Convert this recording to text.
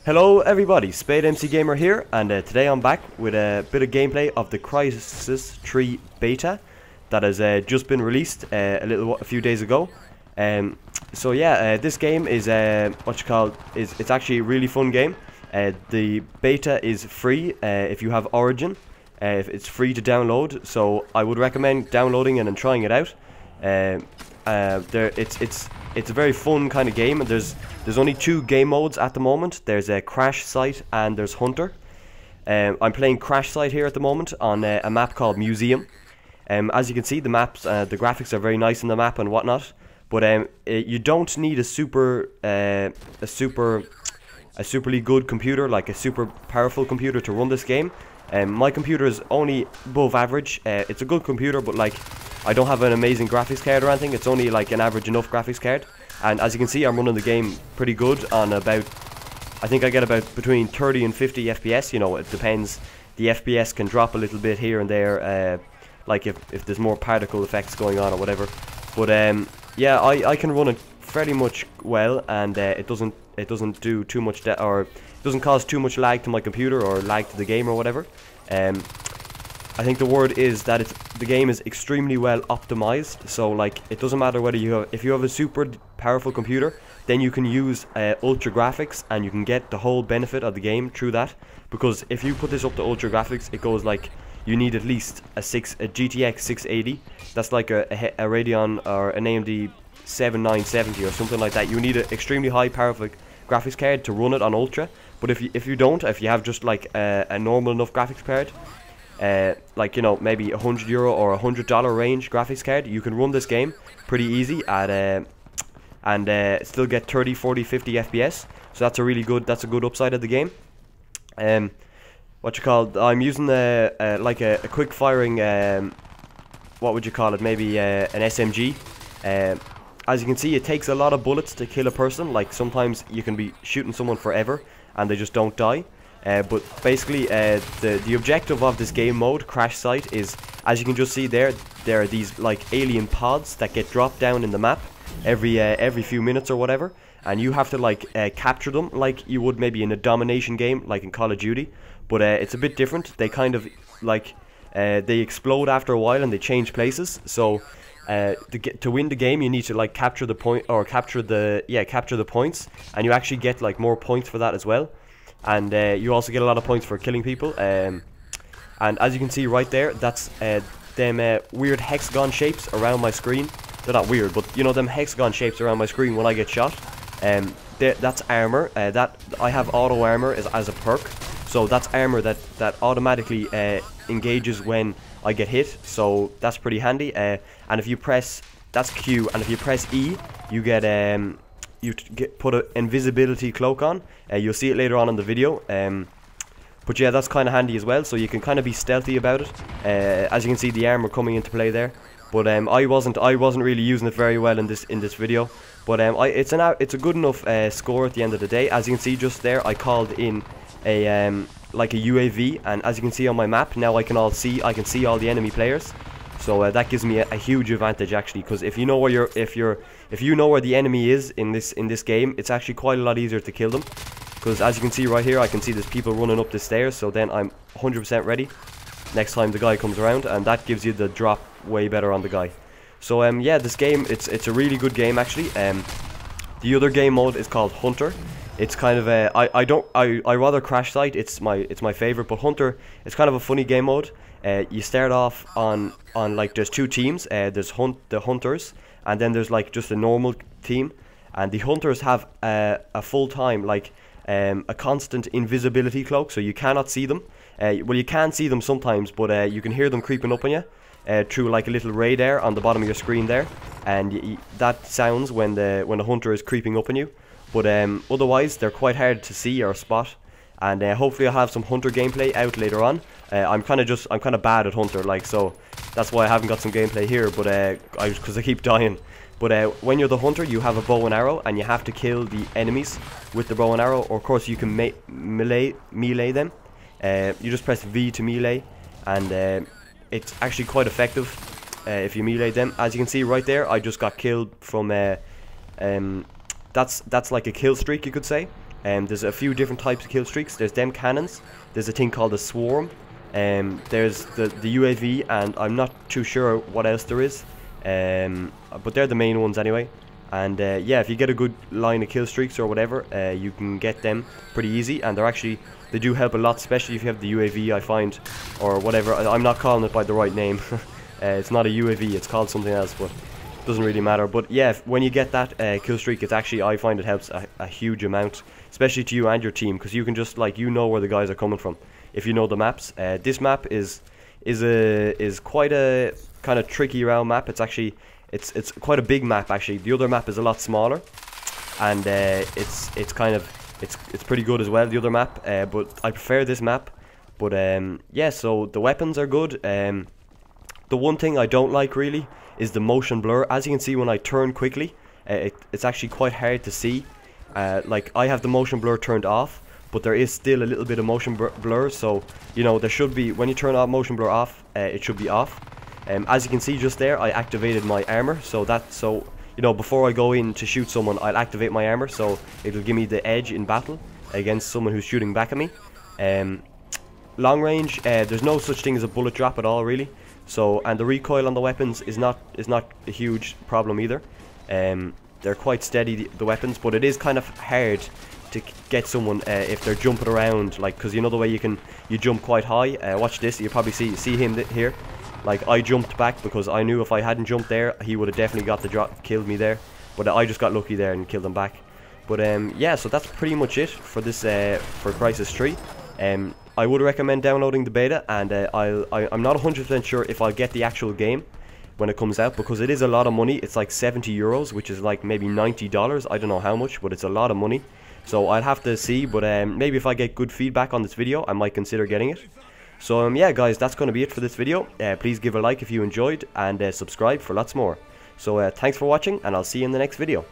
Hello everybody, SpadeMC Gamer here, and today I'm back with a bit of gameplay of the Crysis 3 beta that has just been released a few days ago. So yeah, this game is it's actually a really fun game. The beta is free if you have Origin. It's free to download, so I would recommend downloading it and trying it out. It's a very fun kind of game. There's only two game modes at the moment. There's a Crash Site and there's Hunter. I'm playing Crash Site here at the moment on a map called Museum. As you can see, the maps, the graphics are very nice in the map and whatnot. But you don't need a superly good computer, like a super powerful computer, to run this game. My computer is only above average. It's a good computer, but like I don't have an amazing graphics card or anything. It's only like an average enough graphics card. And as you can see, I'm running the game pretty good on about, I think I get about between 30 and 50 FPS. You know, it depends. The FPS can drop a little bit here and there, like if there's more particle effects going on or whatever. But yeah, I can run it fairly much well, and it doesn't do too much or it doesn't cause too much lag to my computer or lag to the game or whatever. I think the word is that the game is extremely well optimized. So like it doesn't matter whether if you have a super powerful computer, then you can use ultra graphics and you can get the whole benefit of the game through that. Because if you put this up to ultra graphics, it goes like you need at least a GTX 680. That's like a Radeon or an AMD 7970 or something like that. You need an extremely high powerful graphics card to run it on ultra. But if you have just like a normal enough graphics card, like, you know, maybe €100 or $100 range graphics card, you can run this game pretty easy at and still get 30, 40, 50 FPS. So that's a good upside of the game. I'm using like a quick firing, what would you call it, maybe an SMG. As you can see, it takes a lot of bullets to kill a person. Like sometimes you can be shooting someone forever and they just don't die. But basically, the objective of this game mode, Crash Site, is, as you can just see there are these like alien pods that get dropped down in the map every few minutes or whatever, and you have to like capture them like you would maybe in a domination game like in Call of Duty. But it's a bit different. They kind of like they explode after a while and they change places. So to win the game, you need to like capture the point, or capture the points, and you actually get like more points for that as well. And you also get a lot of points for killing people. And as you can see right there, that's them weird hexagon shapes around my screen. They're not weird, but you know, them hexagon shapes around my screen when I get shot. That's armor. That I have auto armor as a perk. So that's armor that automatically engages when I get hit. So that's pretty handy. And if you press, that's Q, and if you press E, you get put an invisibility cloak on. You'll see it later on in the video. But yeah, that's kind of handy as well, so you can kind of be stealthy about it. As you can see, the armor coming into play there. But I wasn't really using it very well in this video. But it's a good enough score at the end of the day. As you can see just there, I called in a like a UAV, and as you can see on my map now, I can see all the enemy players. So that gives me a huge advantage actually, because if you know where if you know where the enemy is in this game, it's actually quite a lot easier to kill them. Because as you can see right here, I can see there's people running up the stairs, so then I'm 100% ready next time the guy comes around, and that gives you the drop way better on the guy. So yeah, this game, it's a really good game actually. The other game mode is called Hunter. It's kind of a I rather Crash Site. It's my favorite, but Hunter, it's kind of a funny game mode. You start off on like there's two teams. There's the Hunters, and then there's like just a normal team. And the Hunters have a full-time like a constant invisibility cloak, so you cannot see them. Well, you can see them sometimes, but you can hear them creeping up on you through like a little radar on the bottom of your screen there, and that sounds when the Hunter is creeping up on you. But otherwise, they're quite hard to see or spot. And hopefully I'll have some Hunter gameplay out later on. I'm kind of bad at Hunter, like, so that's why I haven't got some gameplay here. But because I keep dying. But when you're the Hunter, you have a bow and arrow, and you have to kill the enemies with the bow and arrow. Or of course you can melee them. You just press V to melee, and it's actually quite effective if you melee them. As you can see right there, I just got killed from that's like a kill streak, you could say. There's a few different types of kill streaks. There's them cannons. There's a thing called a swarm. There's the UAV, and I'm not too sure what else there is. But they're the main ones anyway. And yeah, if you get a good line of kill streaks or whatever, you can get them pretty easy. And they do help a lot, especially if you have the UAV, I find, or whatever. I'm not calling it by the right name. It's not a UAV, it's called something else, but it doesn't really matter. But yeah, when you get that kill streak, it's actually, I find it helps a huge amount, especially to you and your team, because you can just, like, you know where the guys are coming from if you know the maps. This map is quite a kind of tricky round map. It's actually it's quite a big map actually. The other map is a lot smaller, and it's pretty good as well, the other map, but I prefer this map. But yeah, so the weapons are good. The one thing I don't like really is the motion blur. As you can see, when I turn quickly, it's actually quite hard to see. Like, I have the motion blur turned off, but there is still a little bit of motion blur, so you know, there should be, when you turn off motion blur off, it should be off. As you can see just there, I activated my armor, so you know, before I go in to shoot someone, I'll activate my armor, so it'll give me the edge in battle against someone who's shooting back at me. Long range, there's no such thing as a bullet drop at all really. So, and the recoil on the weapons is not a huge problem either. They're quite steady, the weapons, but it is kind of hard to get someone if they're jumping around, like, because you know the way you jump quite high. Watch this, you probably see him here. Like, I jumped back because I knew if I hadn't jumped there, he would have definitely got the drop, killed me there. But I just got lucky there and killed him back. But yeah, so that's pretty much it for this for Crysis 3. I would recommend downloading the beta, and I'm not 100% sure if I'll get the actual game when it comes out, because it is a lot of money. It's like 70 euros, which is like maybe $90. I don't know how much, but it's a lot of money. So I'll have to see, but maybe if I get good feedback on this video, I might consider getting it. So yeah guys, that's going to be it for this video. Please give a like if you enjoyed, and subscribe for lots more. So thanks for watching, and I'll see you in the next video.